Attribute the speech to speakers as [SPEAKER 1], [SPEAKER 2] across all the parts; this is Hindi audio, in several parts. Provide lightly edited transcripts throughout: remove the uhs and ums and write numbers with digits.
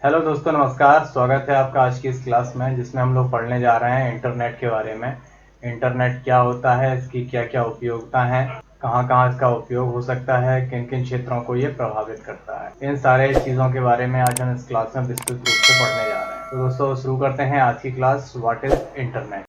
[SPEAKER 1] हेलो दोस्तों, नमस्कार। स्वागत है आपका आज की इस क्लास में, जिसमें हम लोग पढ़ने जा रहे हैं इंटरनेट के बारे में। इंटरनेट क्या होता है, इसकी क्या क्या उपयोगिता है, कहाँ कहाँ इसका उपयोग हो सकता है, किन किन क्षेत्रों को ये प्रभावित करता है, इन सारे चीज़ों के बारे में आज हम इस क्लास में विस्तृत रूप से पढ़ने जा रहे हैं। तो दोस्तों शुरू करते हैं आज की क्लास। What is internet.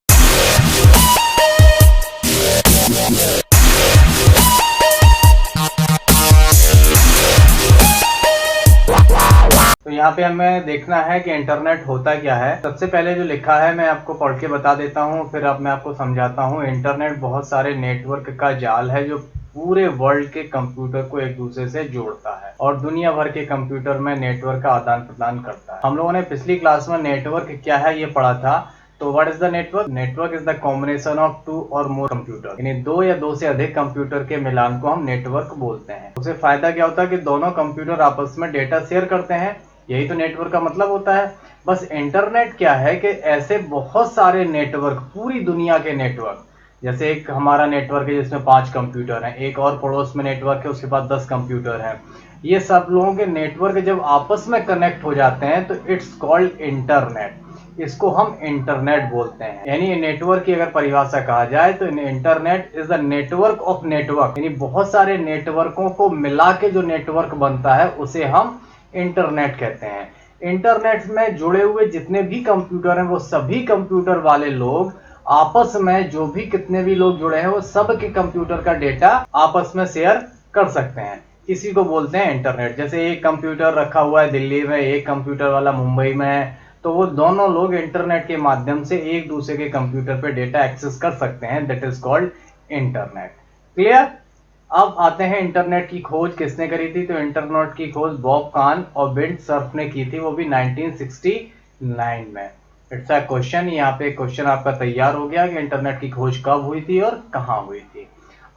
[SPEAKER 1] तो यहाँ पे हमें देखना है कि इंटरनेट होता क्या है। सबसे पहले जो लिखा है मैं आपको पढ़ के बता देता हूँ, फिर अब मैं आपको समझाता हूँ। इंटरनेट बहुत सारे नेटवर्क का जाल है जो पूरे वर्ल्ड के कंप्यूटर को एक दूसरे से जोड़ता है और दुनिया भर के कंप्यूटर में नेटवर्क का आदान प्रदान करता है। हम लोगों ने पिछली क्लास में नेटवर्क क्या है ये पढ़ा था। तो what is the network? Network is the combination of two और मोर कंप्यूटर, यानी दो या दो से अधिक कंप्यूटर के मिलान को हम नेटवर्क बोलते हैं। उसे फायदा क्या होता है कि दोनों कंप्यूटर आपस में डेटा शेयर करते हैं। यही तो नेटवर्क का मतलब होता है। बस इंटरनेट क्या है कि ऐसे बहुत सारे नेटवर्क, पूरी दुनिया के नेटवर्क, जैसे एक हमारा नेटवर्क है जिसमें 5 कंप्यूटर हैं, एक और पड़ोस में नेटवर्क है उसके पास 10 कंप्यूटर हैं। ये सब लोगों के नेटवर्क जब आपस में कनेक्ट हो जाते हैं तो इट्स कॉल्ड इंटरनेट। इसको हम इंटरनेट बोलते हैं। यानी नेटवर्क की अगर परिभाषा कहा जाए तो internet is the network of network, यानी बहुत सारे नेटवर्कों को मिला के जो नेटवर्क बनता है उसे हम इंटरनेट कहते हैं। इंटरनेट में जुड़े हुए जितने भी कंप्यूटर हैं वो सभी कंप्यूटर वाले लोग आपस में, जो भी कितने भी लोग जुड़े हैं वो सब के कंप्यूटर का डेटा आपस में शेयर कर सकते हैं। इसी को बोलते हैं इंटरनेट। जैसे एक कंप्यूटर रखा हुआ है दिल्ली में, एक कंप्यूटर वाला मुंबई में है, तो वो दोनों लोग इंटरनेट के माध्यम से एक दूसरे के कंप्यूटर पे डेटा एक्सेस कर सकते हैं। That is called internet. Clear? अब आते हैं इंटरनेट की खोज किसने करी थी। तो इंटरनेट की खोज बॉब कान और बिंट सर्फ ने की थी, वो भी 1969 में। It's a question. यहाँ पे क्वेश्चन आपका तैयार हो गया कि इंटरनेट की खोज कब हुई थी और कहाँ हुई थी।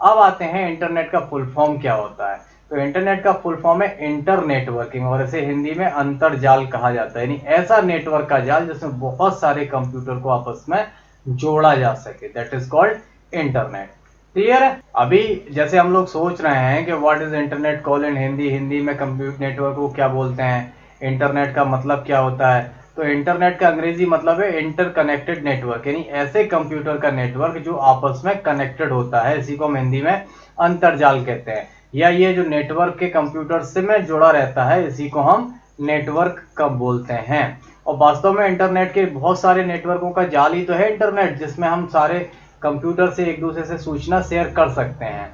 [SPEAKER 1] अब आते हैं इंटरनेट का फुल फॉर्म क्या होता है। तो इंटरनेट का फुल फॉर्म है इंटर नेटवर्किंग, और इसे हिंदी में अंतरजाल कहा जाता है। यानी ऐसा नेटवर्क का जाल जिसमें बहुत सारे कंप्यूटर को आपस में जोड़ा जा सके। That is called internet. Clear है? अभी जैसे हम लोग सोच रहे हैं कि what is internet call in Hindi, Hindi में कंप्यूटर नेटवर्क को क्या बोलते हैं, इंटरनेट का मतलब क्या होता है। तो इंटरनेट का अंग्रेजी मतलब है इंटरकनेक्टेड नेटवर्क, यानी ऐसे कंप्यूटर का नेटवर्क जो आपस में कनेक्टेड होता है। इसी को हम हिंदी में अंतरजाल कहते हैं। या ये जो नेटवर्क के कंप्यूटर से में जुड़ा रहता है इसी को हम नेटवर्क कब बोलते हैं। और वास्तव में इंटरनेट के बहुत सारे नेटवर्कों का जाल ही तो है इंटरनेट, जिसमें हम सारे कंप्यूटर से एक दूसरे से सूचना शेयर कर सकते हैं।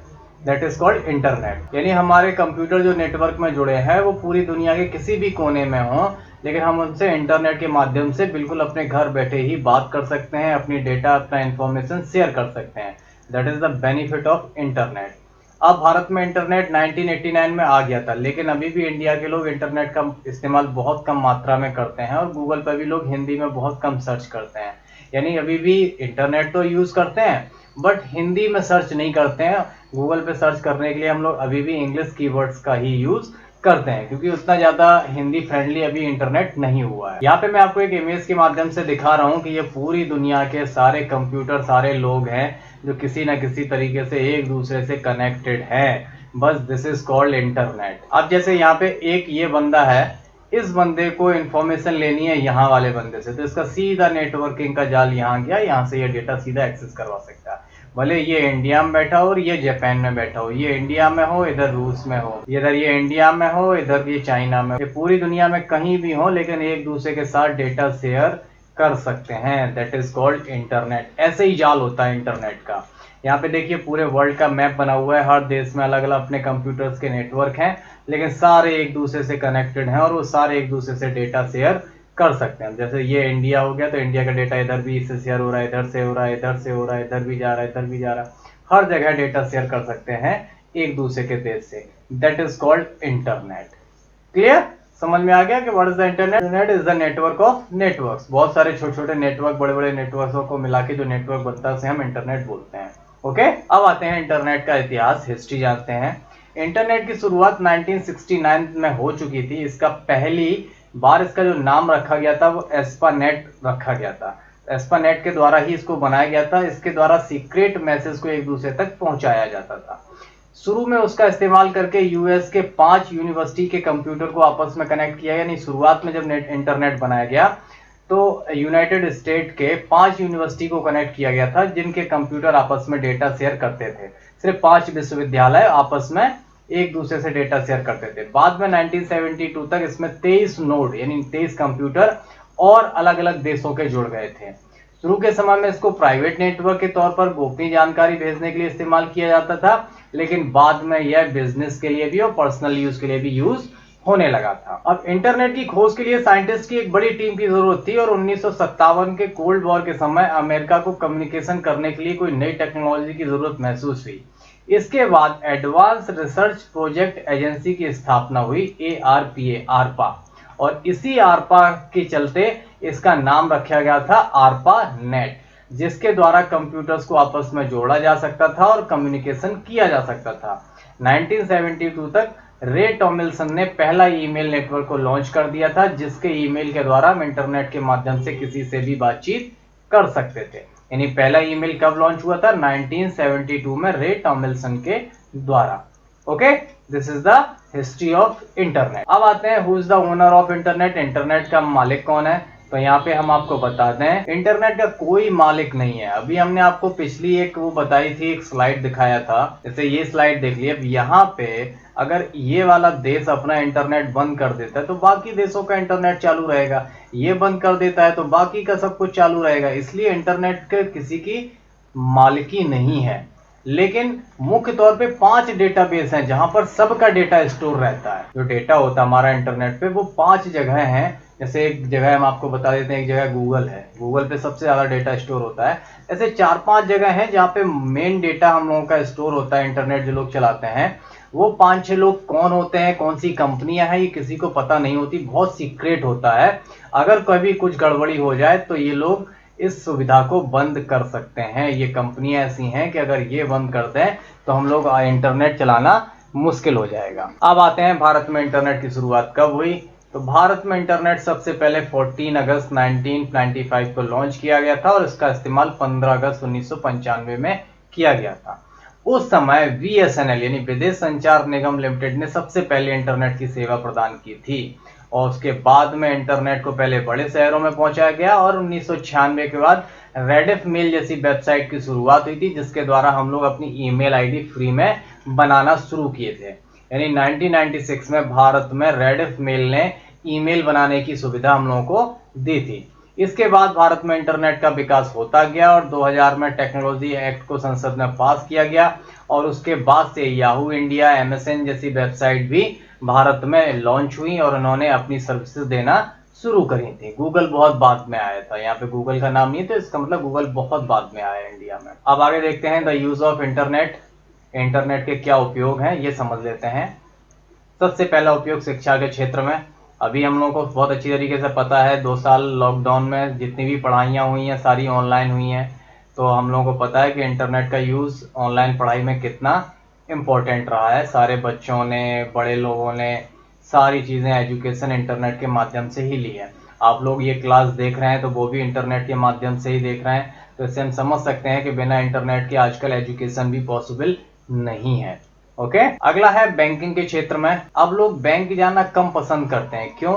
[SPEAKER 1] That is called internet. यानी हमारे कंप्यूटर जो नेटवर्क में जुड़े हैं वो पूरी दुनिया के किसी भी कोने में हो, लेकिन हम उनसे इंटरनेट के माध्यम से बिल्कुल अपने घर बैठे ही बात कर सकते हैं, अपनी डेटा, अपना इंफॉर्मेशन शेयर कर सकते हैं। That is the benefit of internet. अब भारत में इंटरनेट 1989 में आ गया था, लेकिन अभी भी इंडिया के लोग इंटरनेट का इस्तेमाल बहुत कम मात्रा में करते हैं और गूगल पर भी लोग हिंदी में बहुत कम सर्च करते हैं। यानी अभी भी इंटरनेट तो यूज करते हैं बट हिंदी में सर्च नहीं करते हैं। गूगल पे सर्च करने के लिए हम लोग अभी भी इंग्लिश कीवर्ड्स का ही यूज करते हैं, क्योंकि उतना ज्यादा हिंदी फ्रेंडली अभी इंटरनेट नहीं हुआ है। यहाँ पे मैं आपको एक इमेज के माध्यम से दिखा रहा हूँ कि ये पूरी दुनिया के सारे कंप्यूटर, सारे लोग हैं जो किसी न किसी तरीके से एक दूसरे से कनेक्टेड हैं। बस दिस इज कॉल्ड इंटरनेट। अब जैसे यहाँ पे एक ये बंदा है, इस बंदे को इंफॉर्मेशन लेनी है यहाँ वाले बंदे से, तो इसका सीधा नेटवर्किंग का जाल यहाँ गया, यहाँ से ये डेटा सीधा एक्सेस करवा सकता है। भले ये इंडिया में बैठा हो और ये जापान में बैठा हो, ये इंडिया में हो इधर रूस में हो, इधर ये इंडिया में हो इधर ये चाइना में, ये पूरी दुनिया में कहीं भी हो, लेकिन एक दूसरे के साथ डेटा शेयर कर सकते हैं। That is called internet. ऐसे ही जाल होता है इंटरनेट का। यहाँ पे देखिए पूरे वर्ल्ड का मैप बना हुआ है, हर देश में अलग अलग अपने कंप्यूटर्स के नेटवर्क हैं, लेकिन सारे एक दूसरे से कनेक्टेड हैं और वो सारे एक दूसरे से डेटा शेयर कर सकते हैं। जैसे ये इंडिया हो गया तो इंडिया का डेटा इधर भी इससे शेयर हो रहा है, इधर से हो रहा है, इधर से हो रहा है, इधर भी जा रहा है, इधर भी जा रहा है, हर जगह डेटा शेयर कर सकते हैं एक दूसरे के देश से। That is called internet. Clear? समझ में आ गया कि what is the internet? Internet is the network of networks. बहुत सारे छोटे छोटे नेटवर्क, बड़े बड़े नेटवर्कों को मिला के जो नेटवर्क बनता है उसे हम इंटरनेट बोलते हैं। ओके, अब आते हैं इंटरनेट का इतिहास, हिस्ट्री जानते हैं। इंटरनेट की शुरुआत 1969 में हो चुकी थी। इसका पहली बार इसका जो नाम रखा गया था वो एस्पानेट रखा गया था। एस्पानेट के द्वारा ही इसको बनाया गया था। इसके द्वारा सीक्रेट मैसेज को एक दूसरे तक पहुंचाया जाता था। शुरू में उसका इस्तेमाल करके यूएस के 5 यूनिवर्सिटी के कंप्यूटर को आपस में कनेक्ट किया, यानी शुरुआत में जब इंटरनेट बनाया गया तो यूनाइटेड स्टेट के 5 यूनिवर्सिटी को कनेक्ट किया गया था, जिनके कंप्यूटर आपस में डेटा शेयर करते थे। सिर्फ 5 विश्वविद्यालय आपस में एक दूसरे से डेटा शेयर करते थे। बाद में 1972 तक इसमें 23 नोड यानी 23 कंप्यूटर और अलग अलग देशों के जुड़ गए थे। शुरू के समय में इसको प्राइवेट नेटवर्क के तौर पर गोपनीय जानकारी भेजने के लिए इस्तेमाल किया जाता था, लेकिन बाद में यह बिजनेस के लिए भी और पर्सनल यूज के लिए भी यूज होने लगा था। अब इंटरनेट की खोज के लिए साइंटिस्ट की एक बड़ी टीम की जरूरत थी और 1957 के कोल्ड वॉर के समय अमेरिका को कम्युनिकेशन करने के लिए कोई नई टेक्नोलॉजी की जरूरत महसूस हुई। इसके बाद एडवांस रिसर्च प्रोजेक्ट एजेंसी की स्थापना हुई, ARPA, और इसी आरपा के चलते इसका नाम रखा गया था आरपा नेट, जिसके द्वारा कंप्यूटर्स को आपस में जोड़ा जा सकता था और कम्युनिकेशन किया जा सकता था। 1972 तक रे टॉमिल्सन ने पहला ईमेल नेटवर्क को लॉन्च कर दिया था, जिसके ईमेल के द्वारा हम इंटरनेट के माध्यम से किसी से भी बातचीत कर सकते थे। यानी पहला ईमेल कब लॉन्च हुआ था? 1972 में रे टॉमिल्सन के द्वारा। Okay, this is the history of internet. अब आते हैं who is the owner of internet. Internet का मालिक कौन है? तो यहाँ पे हम आपको बता दें, इंटरनेट का कोई मालिक नहीं है। अभी हमने आपको पिछली एक वो बताई थी, एक स्लाइड दिखाया था, जैसे ये स्लाइड देख लिया। अब यहाँ पे अगर ये वाला देश अपना इंटरनेट बंद कर देता है तो बाकी देशों का इंटरनेट चालू रहेगा, ये बंद कर देता है तो बाकी का सब कुछ चालू रहेगा। इसलिए इंटरनेट के किसी की मालिकी नहीं है, लेकिन मुख्य तौर पे 5 डेटाबेस हैं जहां पर सबका डेटा स्टोर रहता है। जो डेटा होता है हमारा इंटरनेट पे वो 5 जगह हैं। जैसे एक जगह हम आपको बता देते हैं, एक जगह गूगल है, गूगल पे सबसे ज्यादा डेटा स्टोर होता है। ऐसे 4-5 जगह हैं जहाँ पे मेन डेटा हम लोगों का स्टोर होता है। इंटरनेट जो लोग चलाते हैं वो 5-6 लोग कौन होते हैं, कौन सी कंपनियां हैं, ये किसी को पता नहीं होती, बहुत सीक्रेट होता है। अगर कभी कुछ गड़बड़ी हो जाए तो ये लोग इस सुविधा को बंद कर सकते हैं। ये कंपनियां ऐसी हैं कि अगर ये बंद कर दें तो हम लोग इंटरनेट चलाना मुश्किल हो जाएगा। अब आते हैं भारत में इंटरनेट की शुरुआत कब हुई। तो भारत में इंटरनेट सबसे पहले 14 अगस्त 1995 को लॉन्च किया गया था और इसका इस्तेमाल 15 अगस्त 1995 में किया गया था। उस समय BSNL यानी विदेश संचार निगम लिमिटेड ने सबसे पहले इंटरनेट की सेवा प्रदान की थी और उसके बाद में इंटरनेट को पहले बड़े शहरों में पहुंचाया गया और 1996 के बाद रेडिफ मेल जैसी वेबसाइट की शुरुआत हुई थी, जिसके द्वारा हम लोग अपनी ईमेल आईडी फ्री में बनाना शुरू किए थे। यानी 1996 में भारत में रेडिफ मेल ने ईमेल बनाने की सुविधा हम लोगों को दी थी। इसके बाद भारत में इंटरनेट का विकास होता गया और 2000 में टेक्नोलॉजी एक्ट को संसद में पास किया गया और उसके बाद से याहू इंडिया, MSN जैसी वेबसाइट भी भारत में लॉन्च हुई और उन्होंने अपनी सर्विसेज देना शुरू करी थी। गूगल बहुत बाद में आया था, यहाँ पे गूगल का नाम नहीं, तो इसका मतलब गूगल बहुत बाद में आया इंडिया में। अब आगे देखते हैं the use of internet. Internet के क्या उपयोग हैं ये समझ लेते हैं। सबसे पहला उपयोग शिक्षा के क्षेत्र में। अभी हम लोगों को बहुत अच्छी तरीके से पता है, 2 साल लॉकडाउन में जितनी भी पढ़ाइयाँ हुई हैं सारी ऑनलाइन हुई हैं, तो हम लोगों को पता है कि इंटरनेट का यूज़ ऑनलाइन पढ़ाई में कितना इम्पोर्टेंट रहा है। सारे बच्चों ने, बड़े लोगों ने सारी चीज़ें एजुकेशन इंटरनेट के माध्यम से ही ली है। आप लोग ये क्लास देख रहे हैं तो वो भी इंटरनेट के माध्यम से ही देख रहे हैं, तो इससे हम समझ सकते हैं कि बिना इंटरनेट के आजकल एजुकेशन भी पॉसिबल नहीं है। ओके, अगला है बैंकिंग के क्षेत्र में। अब लोग बैंक जाना कम पसंद करते हैं, क्यों?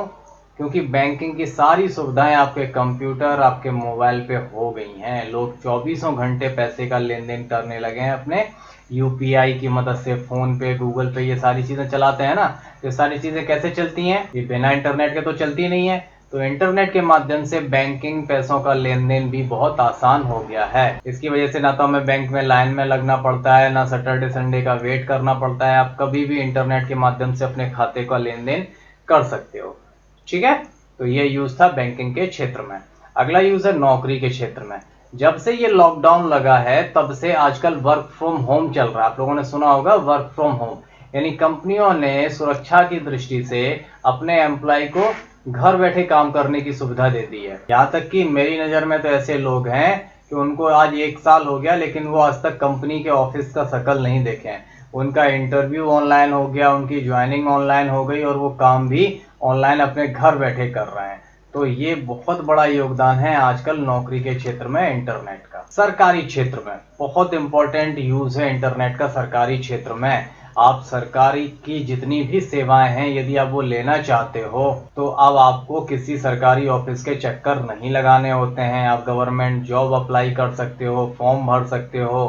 [SPEAKER 1] क्योंकि बैंकिंग की सारी सुविधाएं आपके कंप्यूटर, आपके मोबाइल पे हो गई हैं। लोग 24 घंटे पैसे का लेन देन करने लगे हैं अपने UPI की मदद से, फोन पे, गूगल पे, ये सारी चीजें चलाते हैं ना। ये सारी चीजें कैसे चलती हैं? ये बिना इंटरनेट के तो चलती नहीं है। तो इंटरनेट के माध्यम से बैंकिंग, पैसों का लेन देन भी बहुत आसान हो गया है। इसकी वजह से ना तो हमें बैंक में लाइन में लगना पड़ता है, ना सैटरडे संडे का वेट करना पड़ता है। आप कभी भी इंटरनेट के माध्यम से अपने खाते का लेन देन कर सकते हो। ठीक है, तो ये यूज था बैंकिंग के क्षेत्र में। अगला यूज है नौकरी के क्षेत्र में। जब से ये लॉकडाउन लगा है तब से आजकल वर्क फ्रॉम होम चल रहा है। आप लोगों ने सुना होगा वर्क फ्रॉम होम, यानी कंपनियों ने सुरक्षा की दृष्टि से अपने एम्प्लॉय को घर बैठे काम करने की सुविधा दे दी है। यहाँ तक कि मेरी नज़र में तो ऐसे लोग हैं कि उनको आज 1 साल हो गया लेकिन वो आज तक कंपनी के ऑफिस का शक्ल नहीं देखे हैं। उनका इंटरव्यू ऑनलाइन हो गया, उनकी ज्वाइनिंग ऑनलाइन हो गई और वो काम भी ऑनलाइन अपने घर बैठे कर रहे हैं। तो ये बहुत बड़ा योगदान है आजकल नौकरी के क्षेत्र में इंटरनेट का। सरकारी क्षेत्र में बहुत इंपॉर्टेंट यूज है इंटरनेट का। सरकारी क्षेत्र में आप सरकारी की जितनी भी सेवाएं हैं, यदि आप वो लेना चाहते हो तो अब आपको किसी सरकारी ऑफिस के चक्कर नहीं लगाने होते हैं। आप गवर्नमेंट जॉब अप्लाई कर सकते हो, फॉर्म भर सकते हो।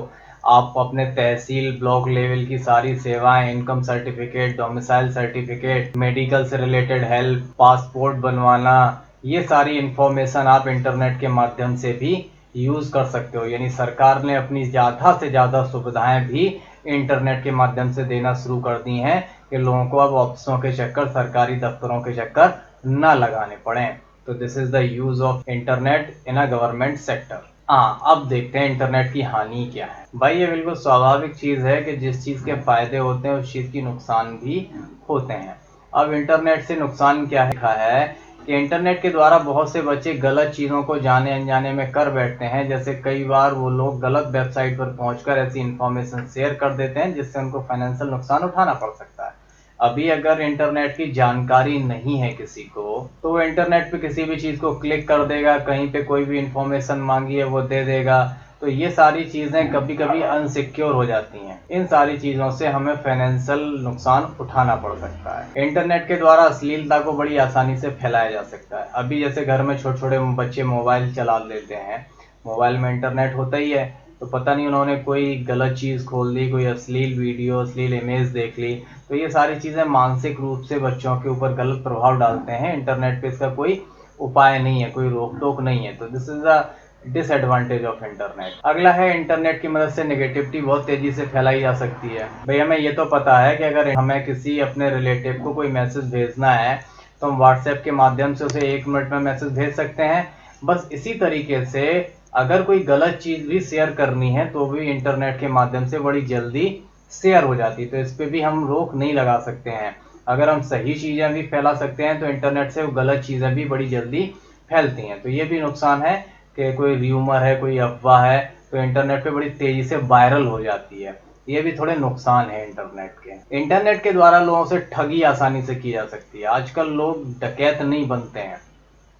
[SPEAKER 1] आप अपने तहसील ब्लॉक लेवल की सारी सेवाएं, income certificate, domicile certificate, medical से रिलेटेड हेल्प, पासपोर्ट बनवाना, ये सारी इंफॉर्मेशन आप इंटरनेट के माध्यम से भी यूज कर सकते हो। यानी सरकार ने अपनी ज़्यादा से ज़्यादा सुविधाएं भी इंटरनेट के माध्यम से देना शुरू कर दी हैं कि लोगों को अब ऑफिसों के चक्कर, सरकारी दफ्तरों के चक्कर न लगाने पड़े। तो this is the use of internet in a government sector. हाँ, अब देखते हैं इंटरनेट की हानि क्या है। भाई ये बिल्कुल स्वाभाविक चीज है कि जिस चीज के फायदे होते हैं उस चीज की नुकसान भी होते हैं। अब इंटरनेट से नुकसान क्या है कि इंटरनेट के द्वारा बहुत से बच्चे गलत चीज़ों को जाने अनजाने में कर बैठते हैं। जैसे कई बार वो लोग गलत वेबसाइट पर पहुंचकर ऐसी इंफॉर्मेशन शेयर कर देते हैं जिससे उनको फाइनेंशियल नुकसान उठाना पड़ सकता है। अभी अगर इंटरनेट की जानकारी नहीं है किसी को तो वो इंटरनेट पे किसी भी चीज़ को क्लिक कर देगा, कहीं पे कोई भी इंफॉर्मेशन मांगी है वो दे देगा। तो ये सारी चीज़ें कभी कभी अनसिक्योर हो जाती हैं। इन सारी चीज़ों से हमें फाइनेंशियल नुकसान उठाना पड़ सकता है। इंटरनेट के द्वारा अश्लीलता को बड़ी आसानी से फैलाया जा सकता है। अभी जैसे घर में छोटे छोटे बच्चे मोबाइल चला लेते हैं, मोबाइल में इंटरनेट होता ही है, तो पता नहीं उन्होंने कोई गलत चीज़ खोल दी, कोई अश्लील वीडियो, अश्लील इमेज देख ली। तो ये सारी चीज़ें मानसिक रूप से बच्चों के ऊपर गलत प्रभाव डालते हैं। इंटरनेट पे इसका कोई उपाय नहीं है, कोई रोक टोक नहीं है। तो this is the disadvantage of internet. अगला है इंटरनेट की मदद से नेगेटिविटी बहुत तेजी से फैलाई जा सकती है। भैया हमें ये तो पता है कि अगर हमें किसी अपने रिलेटिव को कोई मैसेज भेजना है तो हम व्हाट्सएप के माध्यम से उसे 1 मिनट में मैसेज भेज सकते हैं। बस इसी तरीके से अगर कोई गलत चीज भी शेयर करनी है तो भी इंटरनेट के माध्यम से बड़ी जल्दी शेयर हो जाती है। तो इस पे भी हम रोक नहीं लगा सकते हैं। अगर हम सही चीजें भी फैला सकते हैं तो इंटरनेट से वो गलत चीजें भी बड़ी जल्दी फैलती हैं। तो ये भी नुकसान है कि कोई र्यूमर है, कोई अफवाह है तो इंटरनेट पे बड़ी तेजी से वायरल हो जाती है। ये भी थोड़े नुकसान है इंटरनेट के। इंटरनेट के द्वारा लोगों से ठगी आसानी से की जा सकती है। आजकल लोग डकैत नहीं बनते हैं,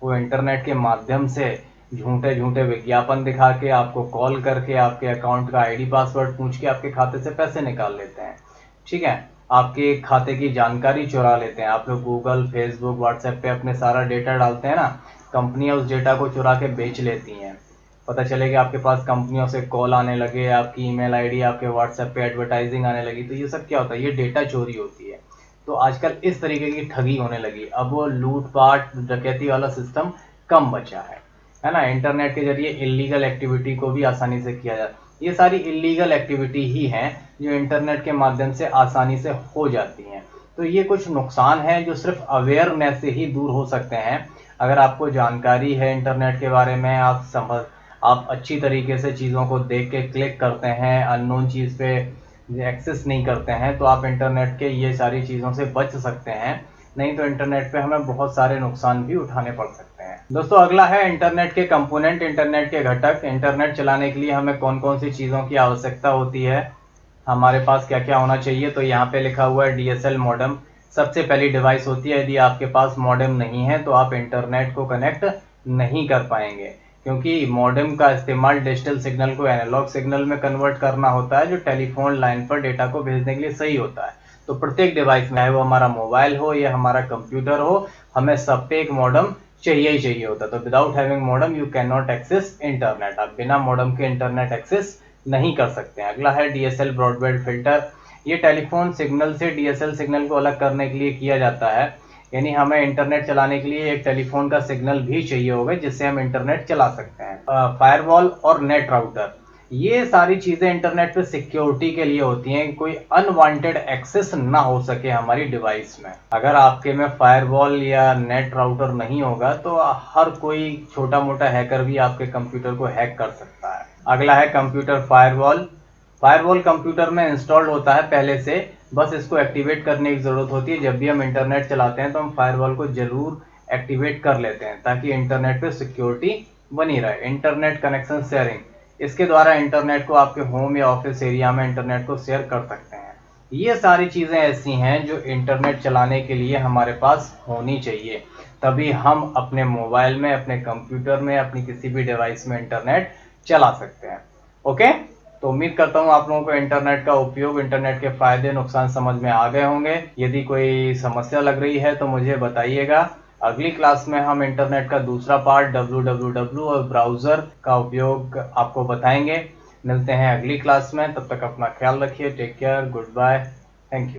[SPEAKER 1] वो इंटरनेट के माध्यम से झूठे झूठे विज्ञापन दिखा के, आपको कॉल करके, आपके अकाउंट का आईडी पासवर्ड पूछ के आपके खाते से पैसे निकाल लेते हैं। ठीक है, आपके खाते की जानकारी चुरा लेते हैं। आप लोग गूगल, फेसबुक, व्हाट्सएप पे अपने सारा डेटा डालते हैं ना, कंपनियां उस डेटा को चुरा के बेच लेती हैं। पता चलेगा आपके पास कंपनियों से कॉल आने लगे, आपकी ईमेल आईडी, आपके व्हाट्सएप पे एडवर्टाइजिंग आने लगी। तो ये सब क्या होता है? ये डेटा चोरी होती है। तो आजकल इस तरीके की ठगी होने लगी। अब वो लूटपाट डकैती वाला सिस्टम कम बचा है ना। इंटरनेट के जरिए इलीगल एक्टिविटी को भी आसानी से किया जाता है। ये सारी इलीगल एक्टिविटी ही हैं जो इंटरनेट के माध्यम से आसानी से हो जाती हैं। तो ये कुछ नुकसान हैं जो सिर्फ अवेयरनेस से ही दूर हो सकते हैं। अगर आपको जानकारी है इंटरनेट के बारे में, आप अच्छी तरीके से चीज़ों को देख के क्लिक करते हैं, अननोन चीज़ पे एक्सेस नहीं करते हैं, तो आप इंटरनेट के ये सारी चीज़ों से बच सकते हैं। नहीं तो इंटरनेट पे हमें बहुत सारे नुकसान भी उठाने पड़ सकते हैं। दोस्तों अगला है इंटरनेट के कंपोनेंट, इंटरनेट के घटक। इंटरनेट चलाने के लिए हमें कौन कौन सी चीज़ों की आवश्यकता होती है, हमारे पास क्या क्या होना चाहिए। तो यहाँ पे लिखा हुआ है डीएसएल मॉडेम सबसे पहली डिवाइस होती है। यदि आपके पास मॉडेम नहीं है तो आप इंटरनेट को कनेक्ट नहीं कर पाएंगे, क्योंकि मॉडेम का इस्तेमाल डिजिटल सिग्नल को एनालॉग सिग्नल में कन्वर्ट करना होता है, जो टेलीफोन लाइन पर डेटा को भेजने के लिए सही होता है। तो प्रत्येक डिवाइस में, चाहे वो हमारा मोबाइल हो या हमारा कंप्यूटर हो, हमें सब पे एक मॉडेम चाहिए ही चाहिए होता है। तो without having modem you can not access internet. आप बिना मॉडेम के इंटरनेट एक्सेस नहीं कर सकते हैं। अगला है डीएसएल ब्रॉडबैंड फिल्टर। ये टेलीफोन सिग्नल से डीएसएल सिग्नल को अलग करने के लिए किया जाता है। यानी हमें इंटरनेट चलाने के लिए एक टेलीफोन का सिग्नल भी चाहिए होगा जिससे हम इंटरनेट चला सकते हैं। फायरवॉल और नेट राउटर, ये सारी चीजें इंटरनेट पे सिक्योरिटी के लिए होती हैं, कोई अनवांटेड एक्सेस ना हो सके हमारी डिवाइस में। अगर आपके में फायरवॉल या नेट राउटर नहीं होगा तो हर कोई छोटा मोटा हैकर भी आपके कंप्यूटर को हैक कर सकता है। अगला है कंप्यूटर फायरवॉल। फायरवॉल कंप्यूटर में इंस्टॉल्ड होता है पहले से, बस इसको एक्टिवेट करने की जरूरत होती है। जब भी हम इंटरनेट चलाते हैं तो हम फायरवॉल को जरूर एक्टिवेट कर लेते हैं ताकि इंटरनेट पे सिक्योरिटी बनी रहे। इंटरनेट कनेक्शन शेयरिंग, इसके द्वारा इंटरनेट को आपके होम या ऑफिस एरिया में इंटरनेट को शेयर कर सकते हैं। ये सारी चीज़ें ऐसी हैं जो इंटरनेट चलाने के लिए हमारे पास होनी चाहिए, तभी हम अपने मोबाइल में, अपने कंप्यूटर में, अपनी किसी भी डिवाइस में इंटरनेट चला सकते हैं। ओके, तो उम्मीद करता हूँ आप लोगों को इंटरनेट का उपयोग, इंटरनेट के फायदे नुकसान समझ में आ गए होंगे। यदि कोई समस्या लग रही है तो मुझे बताइएगा। अगली क्लास में हम इंटरनेट का दूसरा पार्ट www और ब्राउज़र का उपयोग आपको बताएंगे। मिलते हैं अगली क्लास में, तब तक अपना ख्याल रखिए। Take care, good bye, thank you.